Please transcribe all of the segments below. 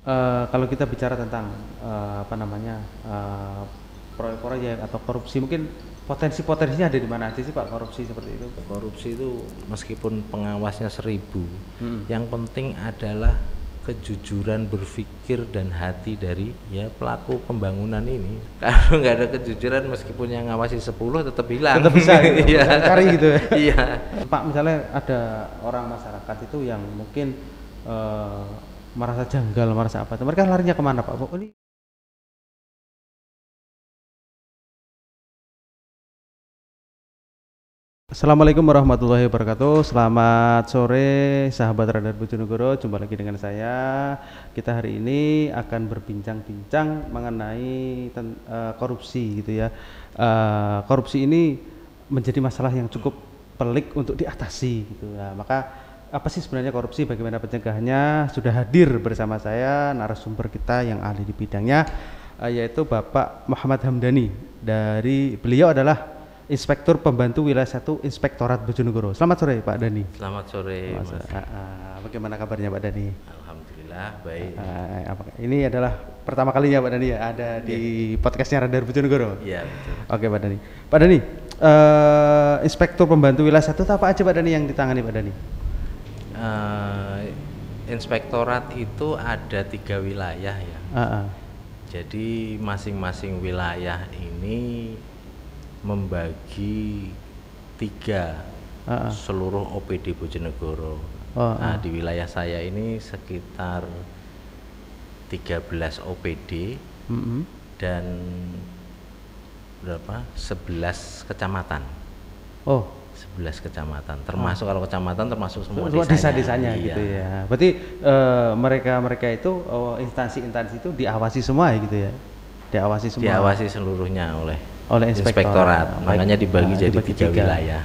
Kalau kita bicara tentang apa namanya proyek-proyek atau korupsi, mungkin potensi-potensinya ada di mana aja sih Pak korupsi seperti itu? Korupsi itu meskipun pengawasnya 1000, Hmm. yang penting adalah kejujuran berpikir dan hati dari ya pelaku pembangunan ini. Kalau nggak ada kejujuran, meskipun yang ngawasi 10 tetap hilang. Tetap bisa gitu, Iya. cari gitu ya. Iya. Pak, misalnya ada orang masyarakat itu yang mungkin eh, merasa janggal, merasa apa, mereka larinya kemana Pak? Oh, ini Assalamualaikum warahmatullahi wabarakatuh. Selamat sore sahabat Radar Bojonegoro. Jumpa lagi dengan saya. Kita hari ini akan berbincang-bincang mengenai korupsi gitu ya. Korupsi ini menjadi masalah yang cukup pelik untuk diatasi gitu ya. Maka apa sih sebenarnya korupsi? Bagaimana pencegahannya? Sudah hadir bersama saya narasumber kita yang ahli di bidangnya, yaitu Bapak Muhammad Hamdani. Beliau adalah Inspektur Pembantu Wilayah 1 Inspektorat Bojonegoro. Selamat sore Pak Dani. Selamat sore, Mas. Bagaimana kabarnya Pak Dani? Alhamdulillah baik. Ini adalah pertama kalinya Pak Dani ya ada di podcastnya Radar Bojonegoro. Iya, betul. Oke Pak Dani. Pak Dani, Inspektur Pembantu Wilayah 1 itu apa aja Pak Dani yang ditangani Pak Dani? Inspektorat itu ada 3 wilayah ya. Jadi masing-masing wilayah ini membagi 3 seluruh OPD Bojonegoro. Nah, di wilayah saya ini sekitar 13 OPD dan berapa? 11 kecamatan. 11 kecamatan. Termasuk kalau kecamatan termasuk semua desa-desanya iya. gitu ya. Berarti mereka itu instansi-instansi itu diawasi semua ya gitu ya. Diawasi semua. Diawasi seluruhnya oleh inspektorat. Makanya dibagi jadi 3 wilayah.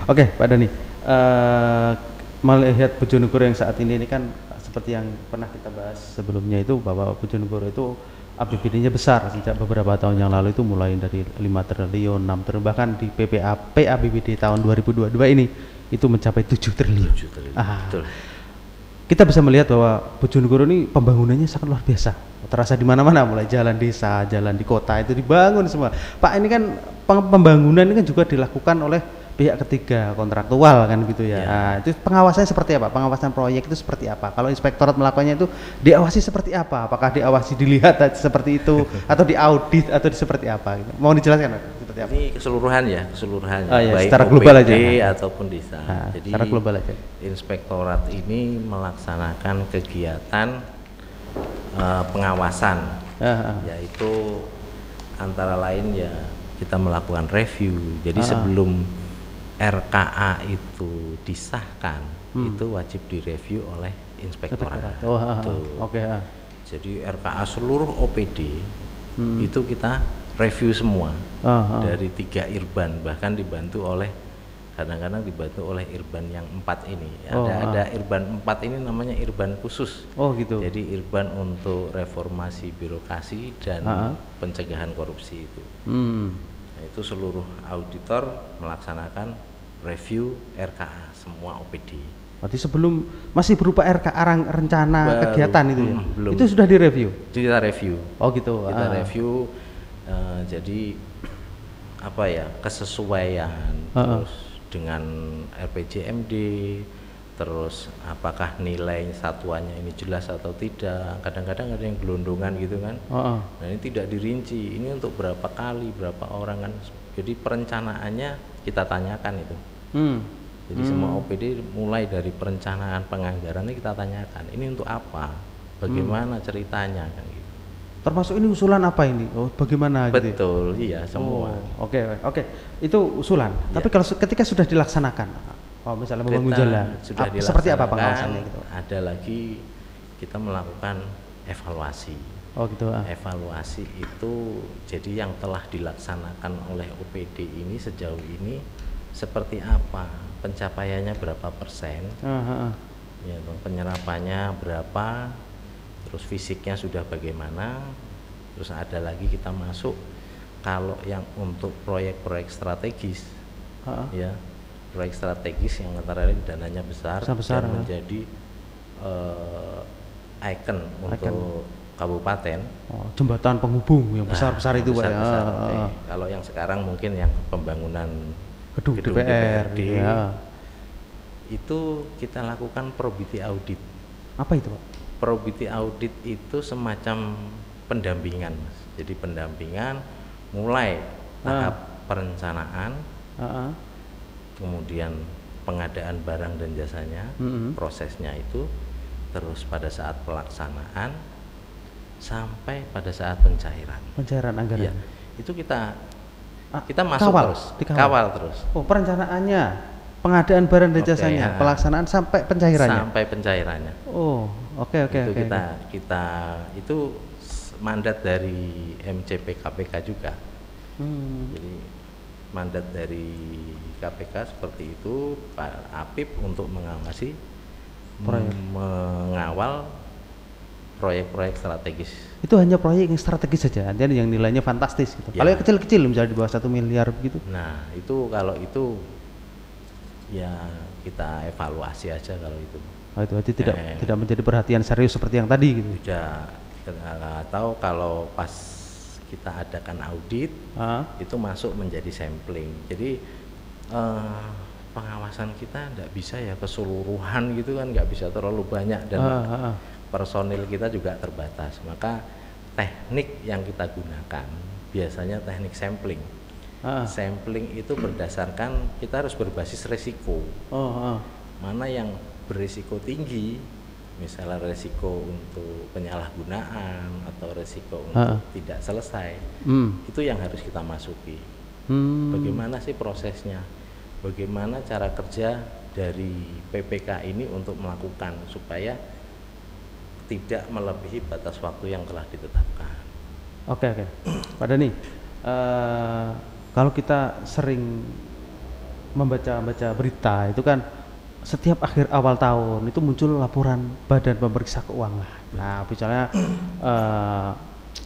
Oke, Pak Dani. Melihat Bojonegoro yang saat ini kan seperti yang pernah kita bahas sebelumnya itu bahwa Bojonegoro itu APBD-nya besar sejak beberapa tahun yang lalu itu mulai dari 5 triliun, 6 triliun, bahkan di PABBD tahun 2022 ini itu mencapai 7 triliun. 7 triliun. Betul. Kita bisa melihat bahwa Bojonegoro ini pembangunannya sangat luar biasa. Terasa di mana-mana, mulai jalan desa, jalan di kota itu dibangun semua. Pak, ini kan pembangunan ini kan juga dilakukan oleh pihak ketiga kontraktual kan gitu ya. Nah, itu pengawasannya seperti apa? Pengawasan proyek itu seperti apa? Kalau inspektorat melakukannya itu diawasi seperti apa? Apakah diawasi dilihat seperti itu atau diaudit atau seperti apa? Mau dijelaskan seperti apa? Ini keseluruhan ya, keseluruhannya. Ya, baik secara OPD global aja ataupun desa. Jadi secara global aja. Inspektorat ini melaksanakan kegiatan pengawasan, yaitu antara lain ya kita melakukan review. Jadi sebelum RKA itu disahkan, itu wajib direview oleh inspektorat. Jadi RKA seluruh OPD itu kita review semua dari 3 irban, bahkan kadang-kadang dibantu oleh irban yang 4 ini. Ada irban 4 ini namanya irban khusus. Gitu. Jadi irban untuk reformasi birokrasi dan pencegahan korupsi itu. Nah, itu seluruh auditor melaksanakan review RKA semua OPD. Berarti sebelum masih berupa RKA rencana kegiatan itu ya? Belum. Itu sudah direview? Kita review. Gitu. Kita review, jadi apa ya, kesesuaian terus dengan RPJMD, terus apakah nilai satuannya ini jelas atau tidak. Kadang-kadang ada yang gelondongan gitu kan. Nah, ini tidak dirinci, ini untuk berapa kali, berapa orang kan. Jadi perencanaannya kita tanyakan itu. Jadi semua OPD mulai dari perencanaan penganggarannya kita tanyakan, ini untuk apa, bagaimana ceritanya kan gitu. Termasuk ini usulan apa ini? Bagaimana? Betul, gitu? Iya semua. Oke. Itu usulan. Ya. Tapi kalau ketika sudah dilaksanakan, misalnya membangun jalan, seperti apa pengawasannya gitu? Ada lagi kita melakukan evaluasi. Gitu. Evaluasi itu jadi yang telah dilaksanakan oleh OPD ini sejauh ini seperti apa, pencapaiannya berapa persen, ya, penyerapannya berapa, terus fisiknya sudah bagaimana. Terus ada lagi kita masuk kalau yang untuk proyek-proyek strategis, ya proyek strategis yang antara lain dananya besar dan menjadi icon untuk kabupaten. Oh, jembatan penghubung yang besar-besar itu Pak ya. Kalau yang sekarang mungkin yang pembangunan gedung DPR ya. Itu kita lakukan probity audit. Apa itu Pak? Probity audit itu semacam pendampingan Mas. Jadi pendampingan mulai tahap perencanaan, kemudian pengadaan barang dan jasanya, prosesnya itu, terus pada saat pelaksanaan sampai pada saat pencairan anggaran. Ya, itu kita masuk kawal terus. Oh, perencanaannya, pengadaan barang dan jasanya, pelaksanaan sampai pencairannya. Oh, oke. Kita itu mandat dari MCP KPK juga. Jadi mandat dari KPK seperti itu, Pak Apip untuk mengawasi, mengawal proyek-proyek strategis. Itu hanya proyek yang strategis saja, yang nilainya fantastis gitu. Ya. Kalau yang kecil-kecil misalnya di bawah 1 miliar begitu. Nah, itu kalau itu ya kita evaluasi aja kalau itu. Oh, itu berarti tidak menjadi perhatian serius seperti yang tadi gitu. Tidak, atau kalau pas kita adakan audit itu masuk menjadi sampling. Jadi pengawasan kita tidak bisa ya keseluruhan gitu kan, nggak bisa terlalu banyak dan personil kita juga terbatas, maka teknik yang kita gunakan biasanya teknik sampling. Sampling itu berdasarkan kita harus berbasis resiko. Mana yang berisiko tinggi, misalnya resiko untuk penyalahgunaan atau resiko untuk tidak selesai, itu yang harus kita masuki. Bagaimana sih prosesnya? Bagaimana cara kerja dari PPK ini untuk melakukan supaya tidak melebihi batas waktu yang telah ditetapkan. Oke. Pak Dhani, kalau kita sering membaca berita itu kan setiap akhir awal tahun itu muncul laporan Badan Pemeriksa Keuangan. Nah, misalnya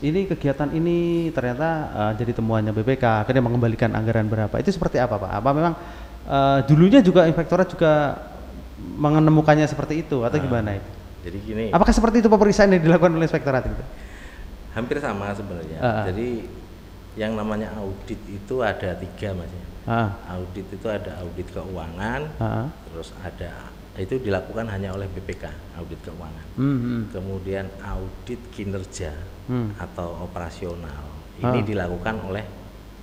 ini kegiatan ini ternyata jadi temuannya BPK, akhirnya mengembalikan anggaran berapa. Itu seperti apa Pak? Apa memang dulunya juga Inspektorat juga menemukannya seperti itu atau gimana itu? Jadi gini. Apakah seperti itu pemeriksaan yang dilakukan oleh Inspektorat itu? Hampir sama sebenarnya. Jadi yang namanya audit itu ada 3 Mas ya. Audit itu ada audit keuangan, terus ada itu dilakukan hanya oleh BPK, audit keuangan. Kemudian audit kinerja atau operasional. Ini dilakukan oleh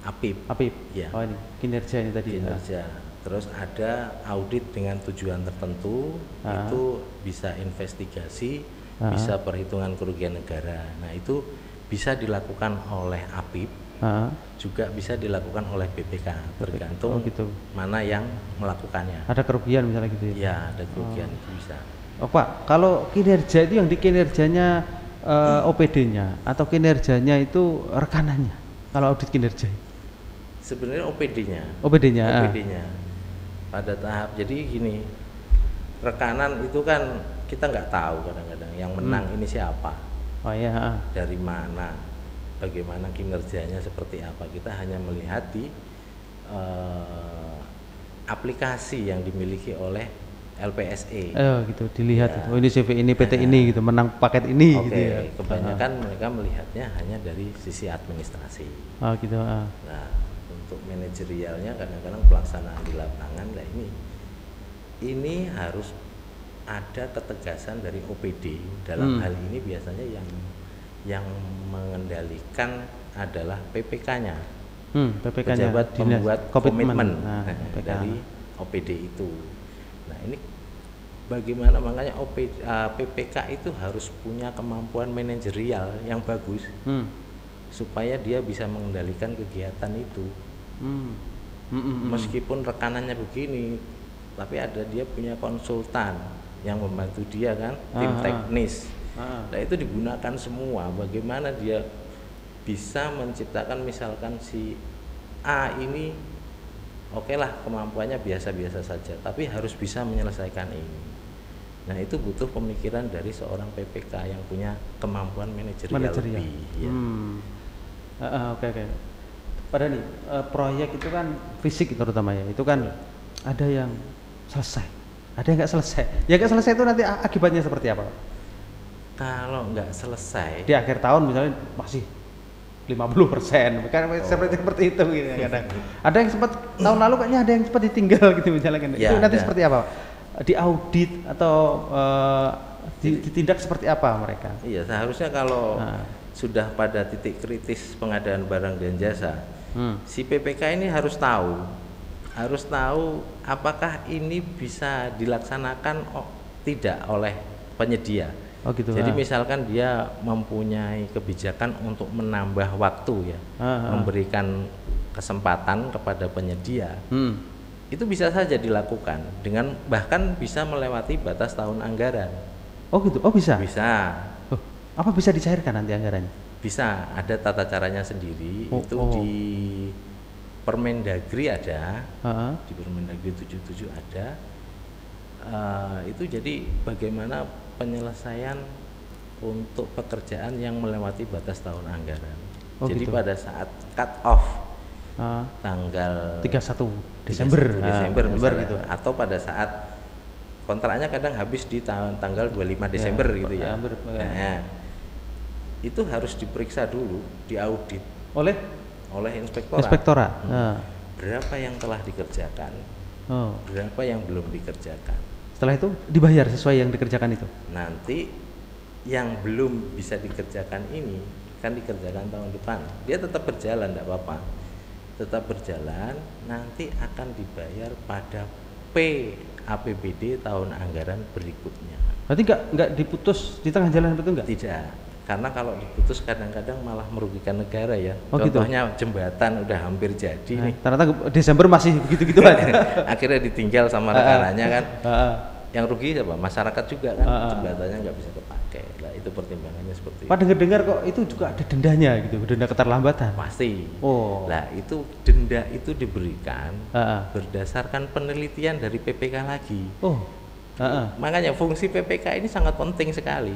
APIP. Ya. Oh, ini kinerja ini tadi. Kinerja. Terus ada audit dengan tujuan tertentu, itu bisa investigasi, bisa perhitungan kerugian negara. Nah, itu bisa dilakukan oleh APIP, juga bisa dilakukan oleh BPK, tergantung mana yang melakukannya. Ada kerugian misalnya gitu ya? Ya, ada kerugian itu bisa. Oh Pak, kalau kinerja itu yang di kinerjanya OPD-nya atau kinerjanya itu rekanannya, kalau audit kinerja? Sebenarnya OPD-nya. Pada tahap, jadi gini, rekanan itu kan kita nggak tahu kadang-kadang yang menang ini siapa, dari mana, bagaimana kinerjanya seperti apa. Kita hanya melihat di aplikasi yang dimiliki oleh LPSE. Gitu, dilihat ya. Oh ini CV ini, PT ini gitu, menang paket ini gitu ya. Kebanyakan mereka melihatnya hanya dari sisi administrasi. Gitu. Nah, untuk manajerialnya kadang-kadang pelaksanaan di lapangan, lah ini harus ada ketegasan dari OPD dalam hal ini. Biasanya yang mengendalikan adalah PPK-nya, pejabat pembuat komitmen dari OPD itu. Nah, ini bagaimana, makanya PPK itu harus punya kemampuan manajerial yang bagus supaya dia bisa mengendalikan kegiatan itu. Meskipun rekanannya begini, tapi ada dia punya konsultan yang membantu dia kan, tim teknis. Nah, itu digunakan semua. Bagaimana dia bisa menciptakan, misalkan si A ini lah kemampuannya biasa-biasa saja, tapi harus bisa menyelesaikan ini. Nah, itu butuh pemikiran dari seorang PPK yang punya kemampuan manajerial lebih. Ya. Oke. Pada nih proyek itu kan fisik terutama ya, itu kan ada yang selesai, ada yang nggak selesai. Ya nggak selesai itu nanti akibatnya seperti apa? Kalau nggak selesai di akhir tahun misalnya masih 50%, kan seperti itu gitu kadang. Ada yang sempat tahun lalu kayaknya ada yang sempat ditinggal gitu misalnya kan. Ya, itu nanti ada. seperti apa? Diaudit atau ditindak seperti apa mereka? Iya, seharusnya kalau sudah pada titik kritis pengadaan barang dan jasa, si PPK ini harus tahu apakah ini bisa dilaksanakan tidak oleh penyedia. Oh gitu. Jadi misalkan dia mempunyai kebijakan untuk menambah waktu ya, memberikan kesempatan kepada penyedia, itu bisa saja dilakukan dengan bahkan bisa melewati batas tahun anggaran. Oh gitu, oh bisa? Bisa. Oh, apa bisa dicairkan nanti anggarannya? Bisa, ada tata caranya sendiri. Di Permendagri ada, di Permendagri 77 ada. Itu jadi bagaimana penyelesaian untuk pekerjaan yang melewati batas tahun anggaran. Jadi gitu. Pada saat cut off tanggal 31 Desember gitu, atau pada saat kontraknya kadang habis di tanggal 25 Desember gitu ya. Nah, itu harus diperiksa dulu, diaudit oleh inspektorat. Berapa yang telah dikerjakan, berapa yang belum dikerjakan. Setelah itu dibayar sesuai yang dikerjakan itu. Nanti yang belum bisa dikerjakan ini kan dikerjakan tahun depan. Dia tetap berjalan, tidak apa-apa. Tetap berjalan, nanti akan dibayar pada APBD tahun anggaran berikutnya. Berarti nggak diputus di tengah jalan, betul nggak? Tidak, karena kalau diputus kadang-kadang malah merugikan negara ya. Gitu? Contohnya jembatan udah hampir jadi nih. Ternyata Desember masih begitu-gitu aja. Akhirnya ditinggal sama rekanannya kan. Yang rugi siapa? Masyarakat juga kan. Jembatannya nggak bisa kepakai. Nah, itu pertimbangannya seperti itu. Pak dengar kok itu juga ada dendanya gitu, denda keterlambatan. Pasti. Nah, itu denda itu diberikan berdasarkan penelitian dari PPK lagi. Makanya fungsi PPK ini sangat penting sekali.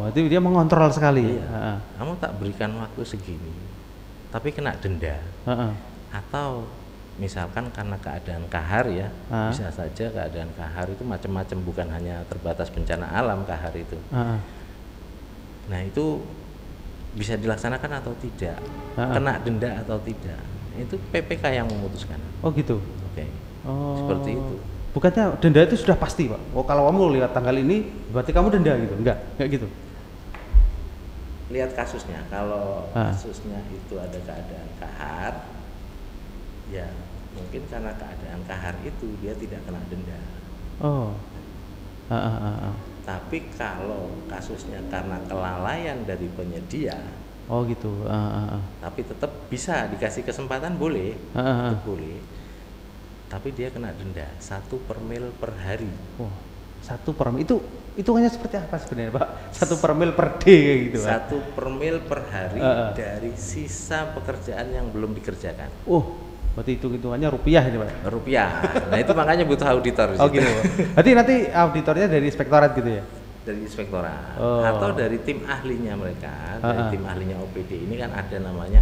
Itu dia mengontrol sekali. Iya. Kamu tak berikan waktu segini, tapi kena denda. Atau misalkan karena keadaan kahar ya, bisa saja keadaan kahar itu macam-macam, bukan hanya terbatas bencana alam kahar itu. Nah itu bisa dilaksanakan atau tidak, kena denda atau tidak, itu PPK yang memutuskan. Oh gitu. Oke. Seperti itu. Bukannya denda itu sudah pasti Pak? Kalau kamu lihat tanggal ini berarti kamu denda gitu? Enggak gitu. Lihat kasusnya, kalau kasusnya itu ada keadaan kahar, ya mungkin karena keadaan kahar itu dia tidak kena denda. Tapi kalau kasusnya karena kelalaian dari penyedia, gitu. Tapi tetap bisa dikasih kesempatan, boleh, boleh. Tapi dia kena denda 1 per mil per hari. 1 per mil itu hanya seperti apa sebenarnya Pak? 1 per mil per day kayak gitu Pak? 1 per mil per hari dari sisa pekerjaan yang belum dikerjakan. Berarti hitungannya rupiah ini Pak? Rupiah. Nah itu makanya butuh auditor. Gitu. Berarti nanti auditornya dari inspektorat gitu ya? Dari inspektorat atau dari tim ahlinya mereka, dari tim ahlinya OPD ini kan ada namanya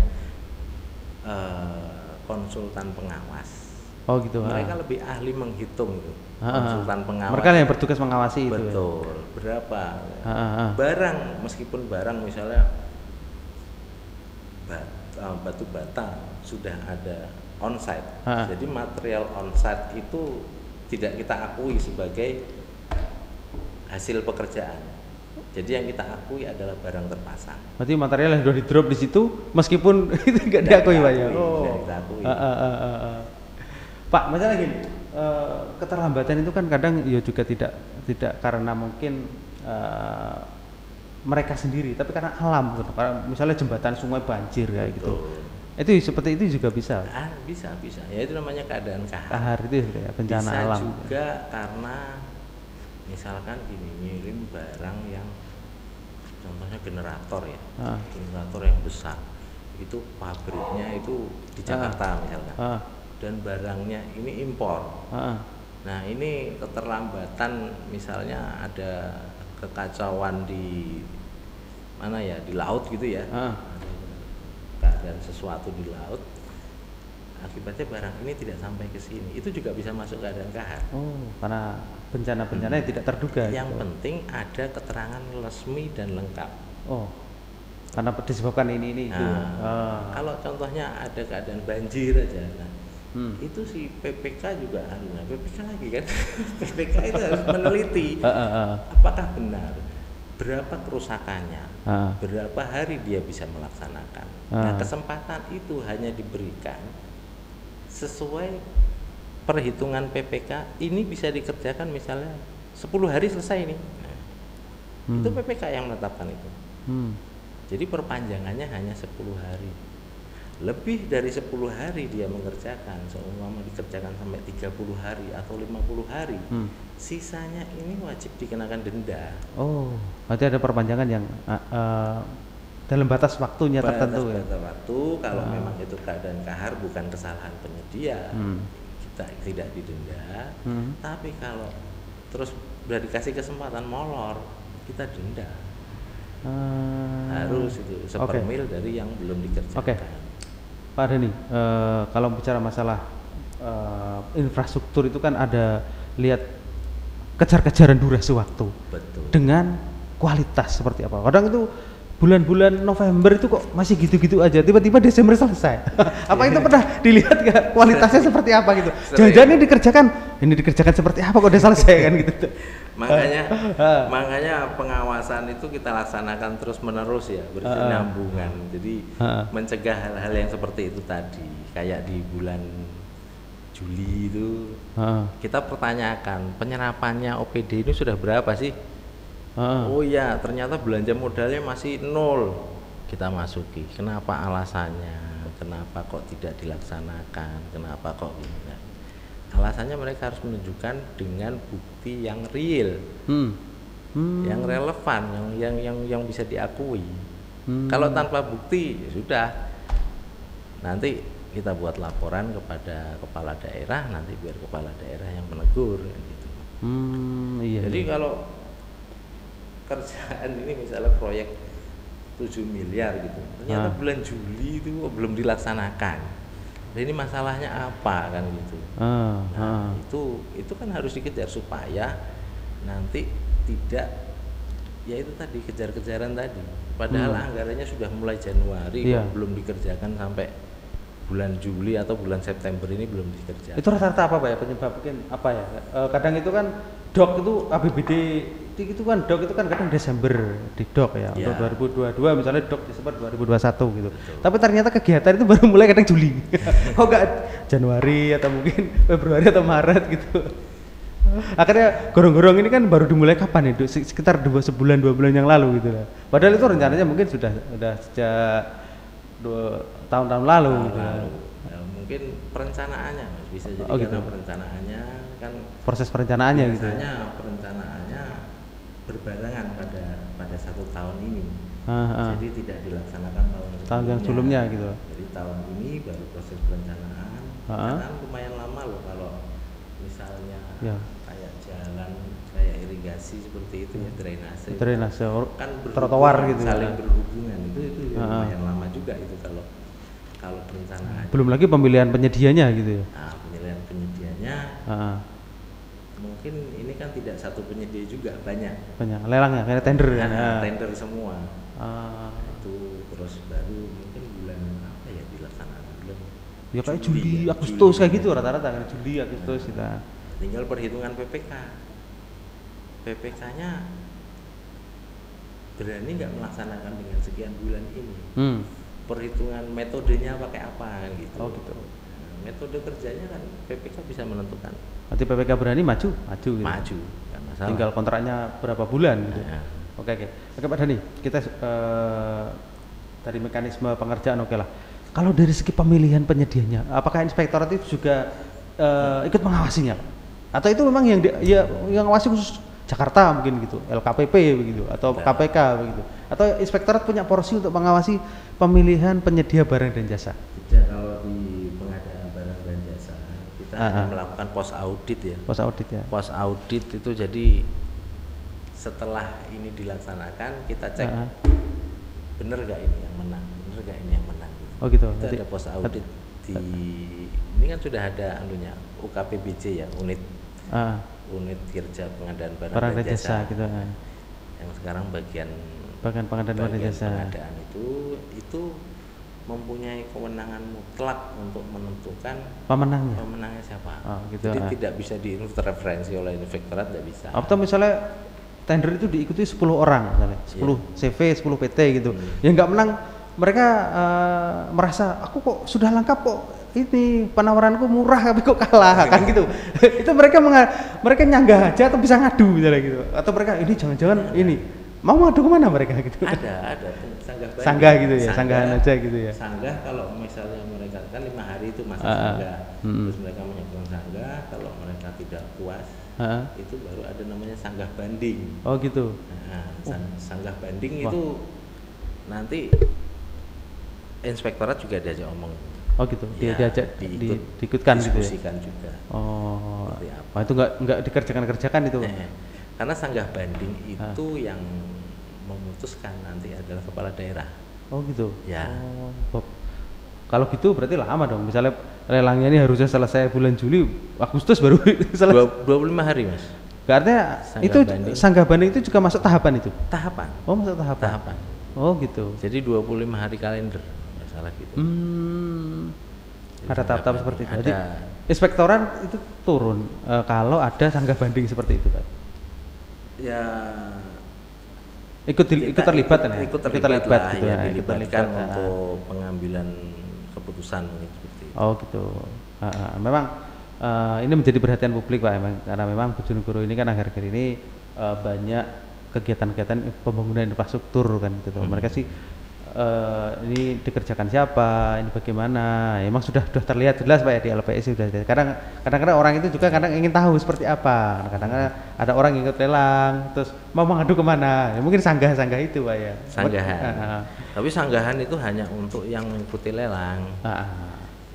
konsultan pengawas. Gitu. Mereka lebih ahli menghitung itu. Konsultan pengawas. Mereka yang bertugas mengawasi itu. Betul. Ya? Berapa barang, meskipun barang misalnya batu bata sudah ada onsite. Jadi material onsite itu tidak kita akui sebagai hasil pekerjaan. Jadi yang kita akui adalah barang terpasang. Berarti material yang sudah di drop di situ meskipun itu tidak diakui Pak ya. Tidak kita akui. Pak, misalnya gini, keterlambatan itu kan kadang ya juga tidak karena mungkin mereka sendiri, tapi karena alam gitu. Misalnya jembatan sungai banjir kayak gitu. Itu seperti itu juga bisa. Bisa. Ya itu namanya keadaan kahar. Kahar itu ya, bencana bisa alam. Bisa juga karena misalkan gini, ngirim barang yang contohnya generator ya. Generator yang besar. Itu pabriknya itu di Jakarta misalkan. Dan barangnya ini impor. Nah ini keterlambatan, misalnya ada kekacauan di mana ya, di laut gitu ya, ada keadaan sesuatu di laut, akibatnya barang ini tidak sampai ke sini, itu juga bisa masuk keadaan kahar. Oh, karena bencana-bencana yang tidak terduga. Yang gitu. penting ada keterangan resmi dan lengkap. Oh, karena disebabkan ini itu. Kalau contohnya ada keadaan banjir aja, nah, itu si PPK juga harus, PPK lagi kan, PPK itu harus meneliti apakah benar, berapa kerusakannya, berapa hari dia bisa melaksanakan. Nah, kesempatan itu hanya diberikan sesuai perhitungan PPK. Ini bisa dikerjakan misalnya 10 hari selesai ini. Nah, itu PPK yang menetapkan itu. Jadi perpanjangannya hanya 10 hari. Lebih dari 10 hari dia mengerjakan, seumpama dikerjakan sampai 30 hari atau 50 hari, sisanya ini wajib dikenakan denda. Oh, berarti ada perpanjangan yang dalam batas waktunya tertentu ya. Batas waktu, kalau memang itu keadaan kahar bukan kesalahan penyedia, kita tidak didenda. Tapi kalau terus sudah dikasih kesempatan molor, kita denda. Harus itu sepermil dari yang belum dikerjakan. Pak Dhani, kalau bicara masalah infrastruktur itu kan ada lihat kejar-kejaran durasi waktu. Betul. Dengan kualitas seperti apa. Kadang itu bulan-bulan November itu kok masih gitu-gitu aja, tiba-tiba Desember selesai. Apa itu pernah dilihat nggak kualitasnya seperti apa gitu? Jangan-jangan ini dikerjakan seperti apa kok udah selesai kan gitu. Makanya pengawasan itu kita laksanakan terus menerus ya, berkesinambungan. Jadi mencegah hal-hal yang seperti itu tadi, kayak di bulan Juli itu kita pertanyakan penyerapannya OPD ini sudah berapa sih? Oh iya, ternyata belanja modalnya masih 0. Kita masuki. Kenapa alasannya? Kenapa kok tidak dilaksanakan? Kenapa kok ini? Alasannya mereka harus menunjukkan dengan bukti yang real, yang relevan, yang bisa diakui. Kalau tanpa bukti ya sudah, nanti kita buat laporan kepada kepala daerah, nanti biar kepala daerah yang menegur. Gitu. Jadi kalau kerjaan ini misalnya proyek 7 miliar gitu, ternyata bulan Juli itu belum dilaksanakan. Nah, ini masalahnya apa kan gitu. Itu kan harus dikejar supaya nanti tidak, ya itu tadi kejar-kejaran tadi. Padahal anggarannya sudah mulai Januari kok belum dikerjakan sampai bulan Juli atau bulan September ini belum dikerjakan. Itu rata-rata apa Pak ya penyebab mungkin apa ya? Kadang itu kan DOK itu APBD itu kan DOK itu kan kadang Desember di DOK ya, untuk 2022 misalnya DOK Desember 2021 gitu. Betul. Tapi ternyata kegiatan itu baru mulai kadang Juli. Kok enggak Januari atau mungkin Februari atau Maret gitu. Akhirnya gorong-gorong ini kan baru dimulai kapan itu? Sekitar 2 bulan yang lalu gitu lah. Padahal itu rencananya mungkin sudah sejak 2 tahun-tahun lalu gitu. Ya, mungkin perencanaannya bisa jadi karena perencanaannya kan proses perencanaannya gitu. Biasanya perencanaannya berbarengan pada 1 tahun ini. Jadi tidak dilaksanakan tahun yang sebelumnya gitu. Jadi tahun ini baru proses perencanaan. Karena lumayan lama loh kalau misalnya kayak jalan, kayak irigasi seperti itu ya, drainase kan trotoar gitu, saling berhubungan itu lumayan lama juga itu kalau perencanaan. Belum lagi pemilihan penyedianya gitu ya. Nah, pemilihan penyedianya mungkin ini kan tidak satu penyedia juga, banyak lelangnya kayak tender kan. Tender semua. Itu terus baru mungkin bulan apa ya dilaksanakan, bulan ya kayak Juli, Agustus kayak gitu rata-rata kan, Juli, Agustus kita. Tinggal perhitungan PPK. PPK-nya berani nggak melaksanakan dengan sekian bulan ini. Perhitungan metodenya pakai apa gitu. Oh gitu. Nah, metode kerjanya kan PPK bisa menentukan. Nanti PPK berani maju gitu. Maju, kan masalah. Tinggal kontraknya berapa bulan gitu. Oke Pak Dhani, kita dari mekanisme pengerjaan lah. Kalau dari segi pemilihan penyedianya, apakah inspektorat itu juga ikut mengawasinya? Atau itu memang yang ngawasi khusus Jakarta mungkin gitu, LKPP begitu, atau KPK begitu, atau inspektorat punya porsi untuk mengawasi pemilihan penyedia barang dan jasa? Tidak, kalau di pengadaan barang dan jasa kita hanya melakukan pos audit ya. Pos audit ya. Pos audit itu jadi setelah ini dilaksanakan kita cek bener gak ini yang menang, bener gak ini yang menang. Oh gitu. Itu ada pos audit ini kan sudah ada anunya UKPBJ ya, unit kerja pengadaan barang dan jasa gitu. Yang sekarang bagian pengadaan barang dan jasa. Pengadaan itu mempunyai kewenangan mutlak untuk menentukan pemenangnya siapa. Gitu. Jadi tidak bisa diinterferensi oleh inspektorat, tidak bisa. Atau misalnya tender itu diikuti 10 orang misalnya, 10 CV, 10 PT gitu. Yang nggak menang mereka merasa aku kok sudah lengkap kok, ini penawaranku murah tapi kok kalah kan gitu. Itu mereka nyanggah aja atau bisa ngadu misalnya gitu. Atau mereka ini jangan-jangan ini mau ngadu kemana mereka gitu. Ada sanggah gitu ya, sanggahan aja gitu ya. Sanggah kalau misalnya mereka kan 5 hari itu masa sanggah, terus mereka menyampaikan sanggah, kalau mereka tidak puas itu baru ada namanya sanggah banding. Oh gitu. Sanggah banding itu nanti inspektorat juga diajak omong. Oh gitu. Diajak diikutkan gitu ya. Diskusikan juga. Oh. Itu nggak dikerjakan itu. Karena sanggah banding itu yang memutuskan nanti adalah kepala daerah. Oh gitu. Ya. Kalau gitu berarti lama dong. Misalnya lelangnya ini harusnya selesai bulan Juli, Agustus baru selesai. 25 hari, Mas. Artinya itu sanggah banding itu juga masuk tahapan itu? Tahapan. Oh, masuk tahapan. Oh gitu. Jadi 25 hari kalender, nggak salah gitu. Ada tahap-tahap seperti itu. Jadi inspektoran itu turun kalau ada sanggah banding seperti itu, Pak. Ya. Ikut terlibat lah, gitu ya, dilibatkan untuk pengambilan keputusan seperti itu. Oh gitu. Memang ini menjadi perhatian publik Pak, karena memang Bojonegoro ini kan akhir-akhir ini banyak kegiatan-kegiatan pembangunan infrastruktur kan gitu. Mereka sih ini dikerjakan siapa, ini bagaimana, emang sudah terlihat jelas Pak ya di LPS sudah. Kadang-kadang orang itu juga kadang ingin tahu seperti apa. Kadang-kadang ada orang yang ikut lelang, terus mau mengadu kemana, ya mungkin sanggah itu Pak ya. Sanggahan. Tapi sanggahan itu hanya untuk yang mengikuti lelang.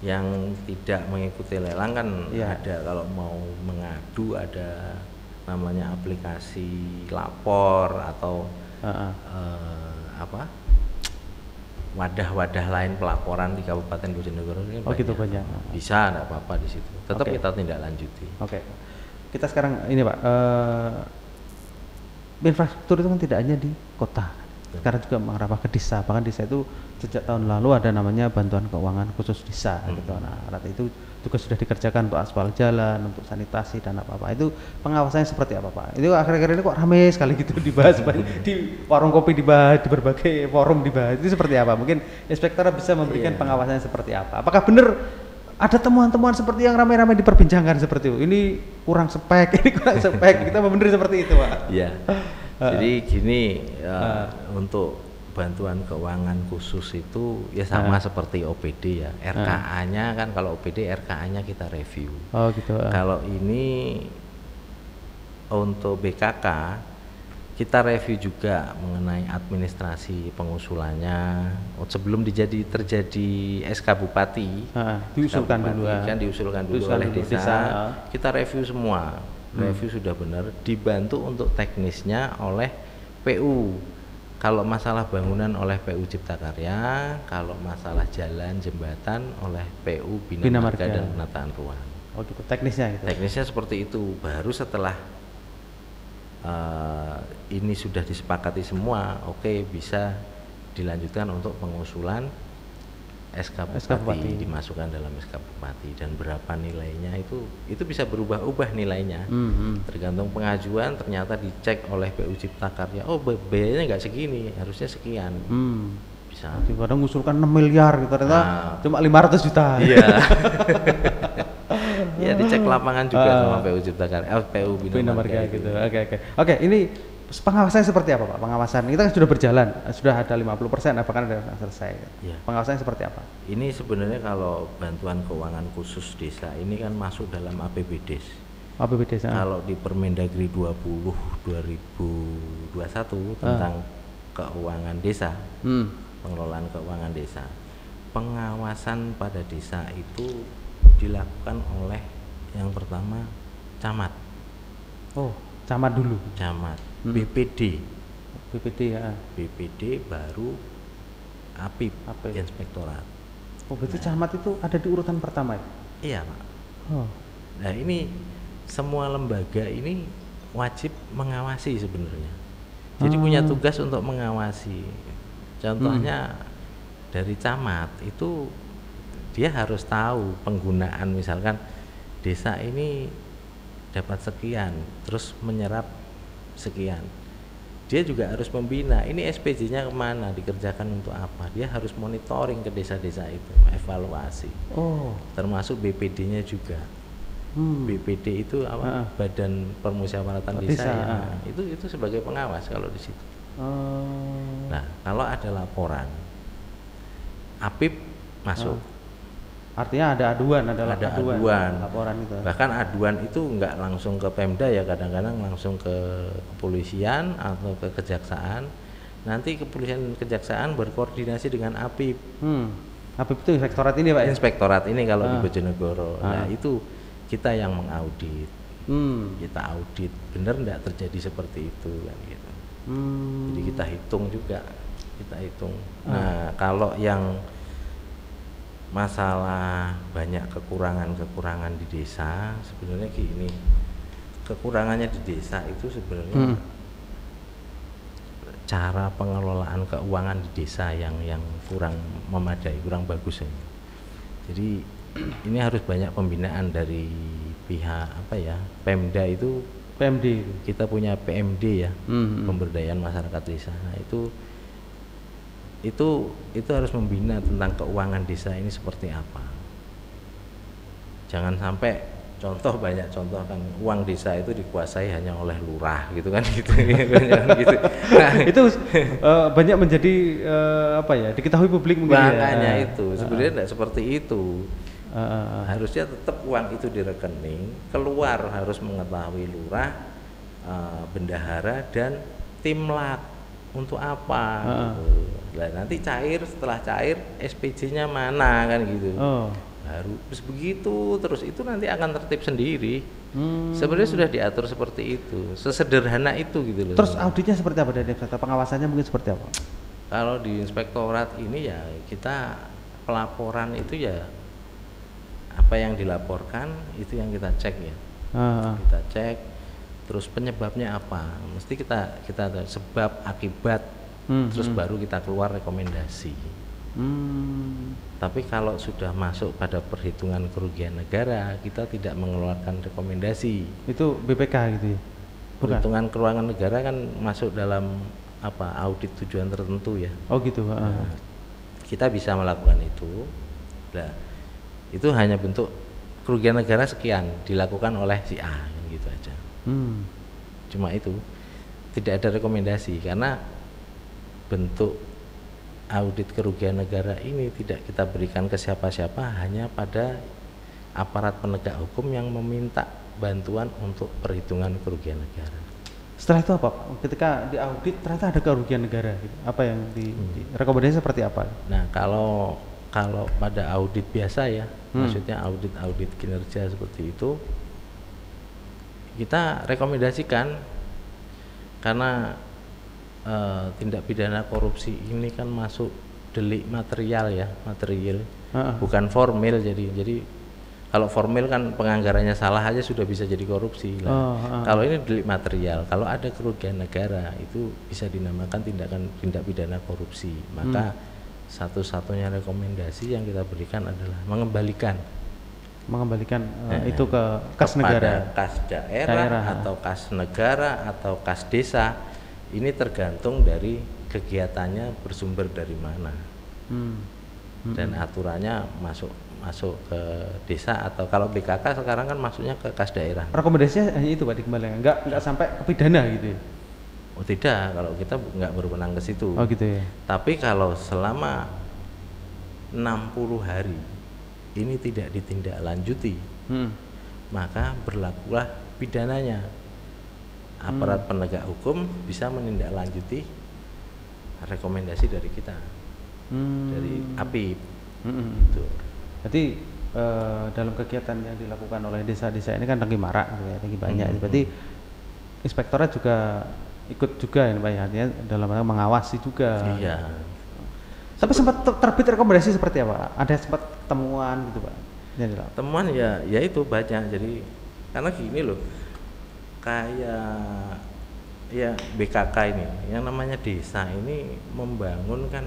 Yang tidak mengikuti lelang kan ada, kalau mau mengadu ada namanya aplikasi lapor atau wadah-wadah lain pelaporan di Kabupaten Bojonegoro ini banyak. Gitu banyak. Bisa, enggak apa-apa di situ. Tetap kita tindak lanjuti. Kita sekarang ini Pak, infrastruktur itu kan tidak hanya di kota, sekarang juga mengarah ke desa. Bahkan desa itu sejak tahun lalu ada namanya bantuan keuangan khusus desa gitu. Nah, itu juga sudah dikerjakan untuk aspal jalan, untuk sanitasi dan apa-apa. Itu pengawasannya seperti apa Pak? Itu akhir-akhir ini kok ramai sekali gitu dibahas di warung kopi, dibahas di berbagai forum dibahas. Itu seperti apa? Mungkin inspektor bisa memberikan pengawasannya seperti apa? Apakah benar ada temuan-temuan seperti yang ramai-ramai diperbincangkan seperti itu? Ini kurang spek, ini kurang spek. Kita benar seperti itu Pak? Iya. Jadi gini, untuk bantuan keuangan khusus itu ya sama seperti OPD ya. RKA-nya kan, kalau OPD RKA-nya kita review. Oh gitu. Kalau ini untuk BKK kita review juga mengenai administrasi pengusulannya. Sebelum terjadi SK Bupati, diusulkan dulu oleh desa. Kita review semua. Review sudah benar, dibantu untuk teknisnya oleh PU. Kalau masalah bangunan oleh PU Cipta Karya, kalau masalah jalan jembatan oleh PU Bina Marga dan Penataan Ruang. Oh gitu, teknisnya gitu. Teknisnya seperti itu. Baru setelah ini sudah disepakati semua, bisa dilanjutkan untuk pengusulan SK Bupati, dimasukkan dalam SK Bupati, dan berapa nilainya itu bisa berubah-ubah nilainya. Tergantung pengajuan, ternyata dicek oleh PU Cipta Karya, biayanya nggak segini, harusnya sekian. Bisa. Kadang ngusulkan 6 miliar gitu, ternyata cuma 500 juta. Iya. Ya dicek lapangan juga sama PU Cipta Karya, PU Bina Marga gitu. Oke, ini pengawasannya seperti apa Pak? Pengawasan kita kan sudah berjalan, sudah ada 50%, bahkan ada yang selesai. Pengawasannya seperti apa? Ini sebenarnya kalau bantuan keuangan khusus desa ini kan masuk dalam APBDes. Kalau di Permendagri 20 2021 tentang keuangan desa, pengelolaan keuangan desa, pengawasan pada desa itu dilakukan oleh yang pertama camat. Camat dulu. Camat. BPD ya. BPD baru APIP, Inspektorat. Oh, berarti camat itu ada di urutan pertama ya? Iya, Pak. Oh. Nah, ini semua lembaga ini wajib mengawasi sebenarnya. Jadi punya tugas untuk mengawasi. Contohnya dari camat itu dia harus tahu penggunaan, misalkan desa ini dapat sekian, terus menyerap sekian. Dia juga harus membina, ini SPJ-nya kemana, dikerjakan untuk apa. Dia harus monitoring ke desa-desa itu, evaluasi. Oh. Termasuk BPD-nya juga. BPD itu apa? Badan Permusyawaratan Desa ya. Itu sebagai pengawas kalau di situ. Nah, kalau ada laporan, APIP masuk. Artinya ada aduan, ada aduan, laporan itu. Bahkan aduan itu nggak langsung ke Pemda ya, kadang-kadang langsung ke kepolisian atau ke kejaksaan. Nanti kepolisian kejaksaan berkoordinasi dengan APIP. APIP itu inspektorat ini, Pak? Inspektorat ini kalau di Bojonegoro. Nah, itu kita yang mengaudit. Kita audit, benar nggak terjadi seperti itu kan gitu. Jadi kita hitung juga, Nah, kalau yang masalah banyak kekurangan di desa, sebenarnya gini, kekurangannya di desa itu sebenarnya cara pengelolaan keuangan di desa yang kurang memadai, kurang bagus ya. Jadi ini harus banyak pembinaan dari pihak Pemda itu. PMD kita punya PMD ya, pemberdayaan masyarakat desa. Nah, itu harus membina tentang keuangan desa ini seperti apa. Jangan sampai banyak contoh kan uang desa itu dikuasai hanya oleh lurah gitu kan gitu. Gitu. Nah, itu banyak menjadi diketahui publik mungkin. Makanya itu sebenarnya tidak seperti itu. Harusnya tetap uang itu di rekening, keluar harus mengetahui lurah, bendahara dan timlak untuk apa gitu. Nah, nanti setelah cair SPJ-nya mana kan gitu. Baru terus begitu terus itu nanti akan tertib sendiri. Sebenarnya sudah diatur seperti itu, sesederhana itu gitu loh. Terus auditnya seperti apa dari inspektor? Pengawasannya mungkin seperti apa? Kalau di inspektorat ini ya kita pelaporan itu ya apa yang dilaporkan itu yang kita cek ya. Kita cek terus penyebabnya apa, mesti kita sebab akibat, terus baru kita keluar rekomendasi. Tapi kalau sudah masuk pada perhitungan kerugian negara, kita tidak mengeluarkan rekomendasi. Itu BPK gitu ya? Perhitungan keuangan negara kan masuk dalam audit tujuan tertentu ya. Oh gitu. Nah, kita bisa melakukan itu. Nah, itu hanya bentuk kerugian negara sekian dilakukan oleh si A gitu aja. Cuma itu, tidak ada rekomendasi karena bentuk audit kerugian negara ini tidak kita berikan ke siapa-siapa, hanya pada aparat penegak hukum yang meminta bantuan untuk perhitungan kerugian negara. Setelah itu apa, Pak? Ketika diaudit ternyata ada kerugian negara, gitu. Apa yang di rekomendasi seperti apa? Nah, kalau pada audit biasa ya, maksudnya audit kinerja seperti itu, kita rekomendasikan karena tindak pidana korupsi ini kan masuk delik material ya, bukan formil. Jadi kalau formil kan penganggarannya salah aja sudah bisa jadi korupsi lah. Kalau ini delik material, kalau ada kerugian negara itu bisa dinamakan tindak pidana korupsi. Maka satu-satunya rekomendasi yang kita berikan adalah mengembalikan itu ke kas negara, kas daerah atau kas negara atau kas desa. Ini tergantung dari kegiatannya bersumber dari mana, dan aturannya masuk ke desa, atau kalau BKK sekarang kan masuknya ke kas daerah. Rekomendasinya hanya itu, Pak, dikembalikan, nggak sampai ke pidana gitu ya? Oh tidak, kalau kita nggak berwenang ke situ. Oh gitu ya. Tapi kalau selama 60 hari ini tidak ditindaklanjuti, maka berlakulah pidananya. Aparat penegak hukum bisa menindaklanjuti rekomendasi dari kita, dari APIP. Gitu. Jadi dalam kegiatan yang dilakukan oleh desa-desa ini kan tinggi marak, tinggi banyak. Berarti inspektorat juga ikut juga ya, Pak, artinya dalam mengawasi juga. Iya. Tapi sempat terbit rekomendasi seperti apa? Ada sempat temuan gitu Pak? Temuan ya itu banyak. Jadi karena gini loh, kayak ya BKK ini, yang namanya desa ini membangun kan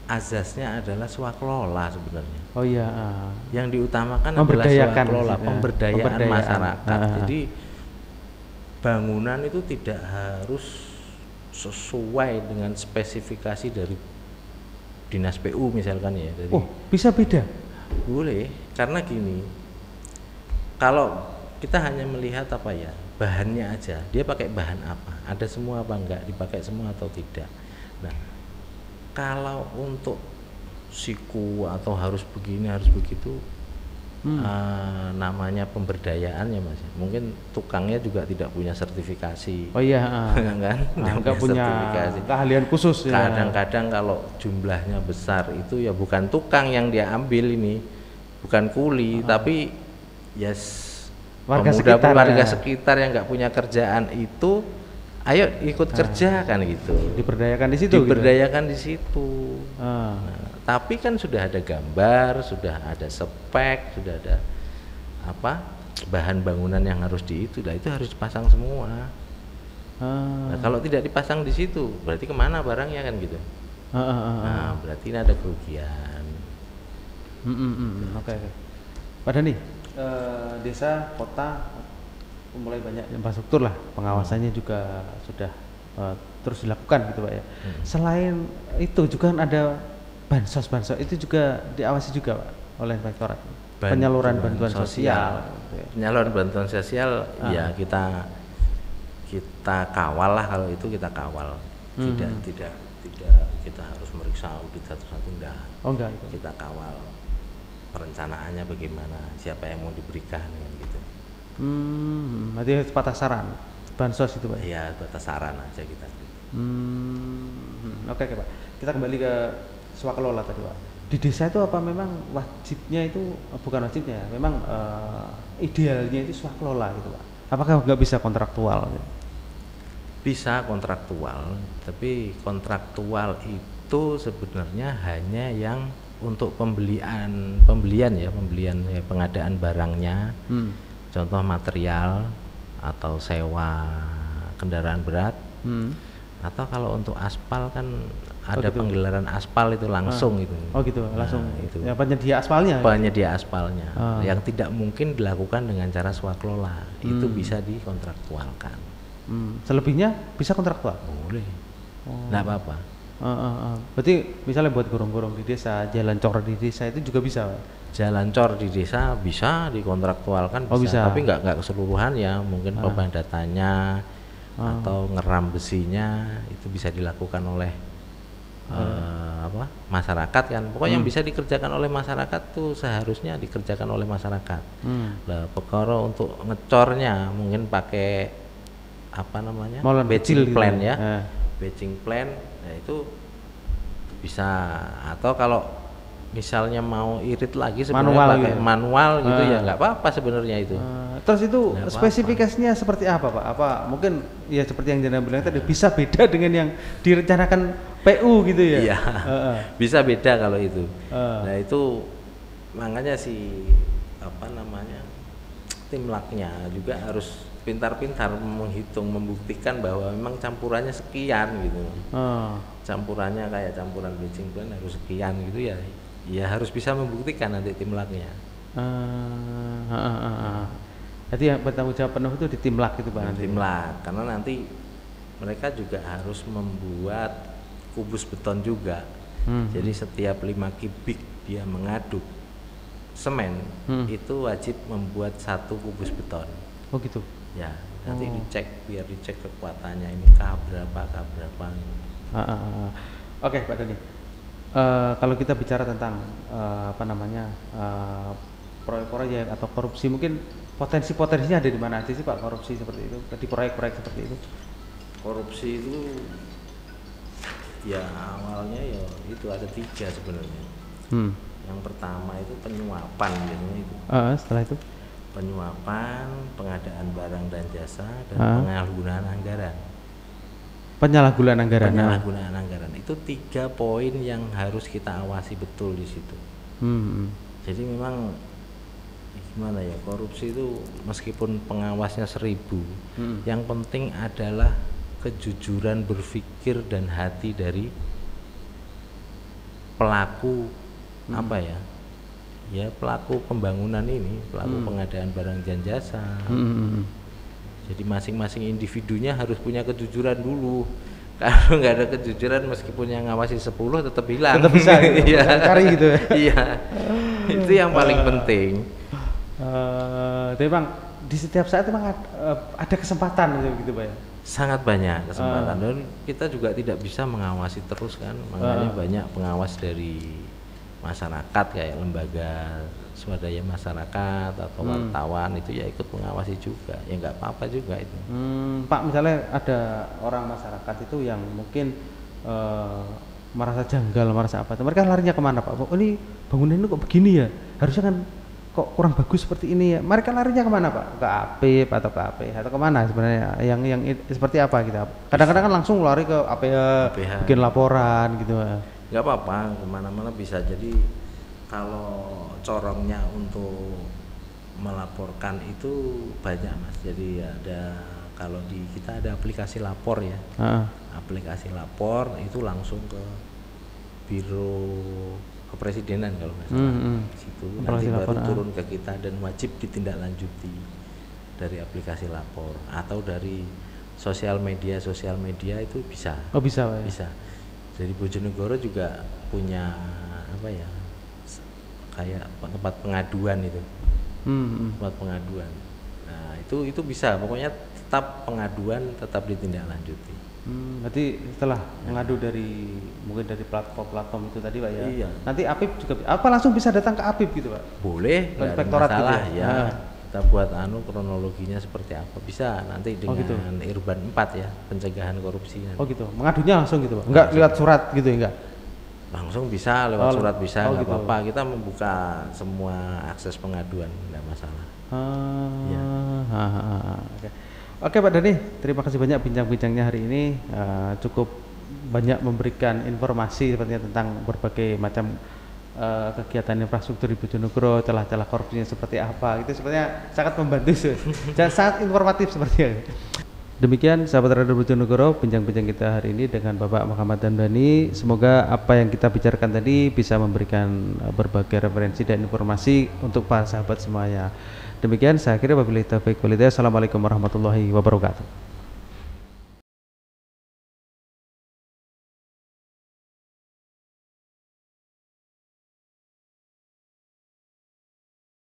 azasnya adalah swakelola sebenarnya. Oh iya. Yang diutamakan adalah swakelola, pemberdayaan masyarakat. Jadi bangunan itu tidak harus sesuai dengan spesifikasi dari dinas PU misalkan ya. Jadi, bisa beda? Boleh, karena gini, kalau kita hanya melihat apa ya, bahannya aja, dia pakai bahan apa, ada semua apa enggak, dipakai semua atau tidak. Nah, kalau untuk siku atau harus begini harus begitu, namanya pemberdayaan ya Mas, mungkin tukangnya juga tidak punya sertifikasi. Oh iya, kan nggak punya sertifikasi, keahlian khusus. Kadang-kadang kalau jumlahnya besar itu ya bukan tukang yang dia ambil ini, bukan kuli, tapi warga sekitar yang nggak punya kerjaan itu, ayo ikut kerja kan gitu. Diberdayakan di situ. Diberdayakan di situ. Nah, tapi kan sudah ada gambar, sudah ada spek, sudah ada apa bahan bangunan yang harus itu harus dipasang semua. Nah, kalau tidak dipasang di situ, berarti kemana barangnya kan gitu. Nah, berarti ini ada kerugian. Oke. Pak Dhani, desa, kota mulai banyak infrastruktur lah, pengawasannya juga sudah terus dilakukan gitu Pak ya. Selain itu juga kan ada bansos itu juga diawasi juga Pak oleh Inspektorat. Penyaluran bantuan sosial. Penyaluran bantuan sosial ya kita kawal lah, kalau itu kita kawal. Tidak kita harus meriksa audit satu-satu, enggak. Kita kawal perencanaannya bagaimana, siapa yang mau diberikan kan gitu. Berarti batas saran bansos itu Pak? Iya, batas saran aja kita. Oke Pak, kita kembali ke swakelola tadi Pak. Di desa itu apa memang wajibnya itu, bukan wajibnya, memang idealnya itu swakelola gitu Pak? Apakah nggak bisa kontraktual? Bisa kontraktual, tapi kontraktual itu sebenarnya hanya yang untuk pembelian ya, pengadaan barangnya, contoh material atau sewa kendaraan berat, atau kalau untuk aspal kan ada gitu. Penggelaran aspal itu langsung itu. Langsung. Itu. Ya, penyedia aspalnya. Penyedia aspalnya, yang tidak mungkin dilakukan dengan cara swakelola, itu bisa dikontraktualkan. Selebihnya bisa kontraktual? Boleh. Nggak apa-apa. Berarti misalnya buat gorong-gorong di desa, jalan cor di desa itu juga bisa Pak? Jalan cor di desa bisa dikontraktualkan, bisa. Tapi nggak keseluruhan ya, mungkin pemadatannya atau ngeram besinya itu bisa dilakukan oleh masyarakat kan. Pokoknya yang bisa dikerjakan oleh masyarakat tuh seharusnya dikerjakan oleh masyarakat. Lah perkara untuk ngecornya mungkin pakai apa namanya, batching plan gitu. Ya batching plan, nah itu bisa. Atau kalau misalnya mau irit lagi sebenarnya pakai manual gitu ya nggak apa-apa sebenarnya itu. Terus itu spesifikasinya seperti apa Pak? Apa mungkin ya seperti yang Jana bilang tadi, bisa beda dengan yang direncanakan PU gitu ya? Iya, bisa beda kalau itu. Nah itu makanya timlaknya juga harus pintar-pintar menghitung, membuktikan bahwa memang campurannya sekian gitu. Campurannya kayak campuran batching plan harus sekian gitu ya. Ya harus bisa membuktikan nanti timlaknya. Jadi yang bertanggung jawab penuh itu di timlak gitu Pak? Timlak, karena nanti mereka juga harus membuat kubus beton juga. Jadi setiap 5 kubik dia mengaduk semen, itu wajib membuat 1 kubus beton. Oh gitu? Ya, nanti biar dicek kekuatannya ini K berapa. Oke Pak Dhani. Kalau kita bicara tentang proyek-proyek atau korupsi, mungkin potensinya ada di mana aja sih Pak, korupsi seperti itu, di proyek-proyek seperti itu? Korupsi itu ya awalnya ya itu ada 3 sebenarnya. Yang pertama itu penyuapan biasanya itu. Setelah itu penyuapan, pengadaan barang dan jasa, dan penyalahgunaan anggaran. Penyalahgunaan anggaran. Penyalahgunaan anggaran itu 3 poin yang harus kita awasi betul di situ. Jadi memang gimana ya, korupsi itu meskipun pengawasnya 1000, yang penting adalah kejujuran berpikir dan hati dari pelaku apa ya, ya pelaku pembangunan ini, pelaku pengadaan barang dan jasa. Jadi masing-masing individunya harus punya kejujuran dulu. Kalau nggak ada kejujuran, meskipun yang ngawasi 10 tetap hilang. Tetap bisa gitu, cari gitu ya. Iya, itu yang paling penting. Tapi Bang, di setiap saat memang ada kesempatan gitu Pak ya? Sangat banyak kesempatan, dan kita juga tidak bisa mengawasi terus kan. Makanya banyak pengawas dari masyarakat kayak lembaga swadaya masyarakat atau wartawan itu ya ikut mengawasi juga, ya nggak apa-apa juga itu. Pak, misalnya ada orang masyarakat itu yang mungkin merasa janggal, merasa apa, mereka larinya kemana Pak? Oh, ini bangunan ini kok begini ya, harusnya kan kok kurang bagus seperti ini ya, mereka larinya kemana Pak? Ke APIP atau ke AP atau kemana sebenarnya, yang seperti apa kita? Kadang-kadang kan langsung lari ke APH, bikin laporan gitu. Nggak apa-apa, kemana-mana bisa. Jadi kalau corongnya untuk melaporkan itu banyak Mas. Jadi ada, kalau di kita ada aplikasi lapor ya. Aplikasi lapor itu langsung ke Biro Kepresidenan kalau nggak salah. Situ nanti baru turun ke kita dan wajib ditindaklanjuti dari aplikasi lapor, atau dari sosial media itu bisa. Oh bisa Pak ya? Bisa. Jadi Bojonegoro juga punya apa ya, kayak tempat pengaduan itu. Tempat pengaduan. Nah, itu bisa, pokoknya tetap pengaduan tetap ditindaklanjuti. Berarti setelah mengadu dari mungkin dari platform itu tadi Pak ya. Iya. Nanti APIP juga apa langsung bisa datang ke APIP gitu Pak? Boleh, nggak ada masalah gitu ya. Kita buat kronologinya seperti apa, bisa nanti dengan gitu. Irban 4 ya, pencegahan korupsi. Oh gitu, mengadunya langsung gitu Pak? Enggak lewat surat gitu ya? Enggak? Langsung bisa, lewat surat bisa, nggak gitu. apa-apa. Kita membuka semua akses pengaduan, nggak masalah. Ya. Oke Pak Dhani, terima kasih banyak bincang-bincangnya hari ini. Cukup banyak memberikan informasi sepertinya tentang berbagai macam kegiatan infrastruktur di Bojonegoro, celah-celah korupsinya seperti apa, itu sebenarnya sangat membantu, sangat informatif sepertinya. Demikian sahabat radar Bojonegoro, bincang-bincang kita hari ini dengan Bapak Muhammad Hamdani. Semoga apa yang kita bicarakan tadi bisa memberikan berbagai referensi dan informasi untuk para sahabat semuanya. Demikian saya akhiri, wabillahi taufiq wal hidayah. Assalamualaikum warahmatullahi wabarakatuh.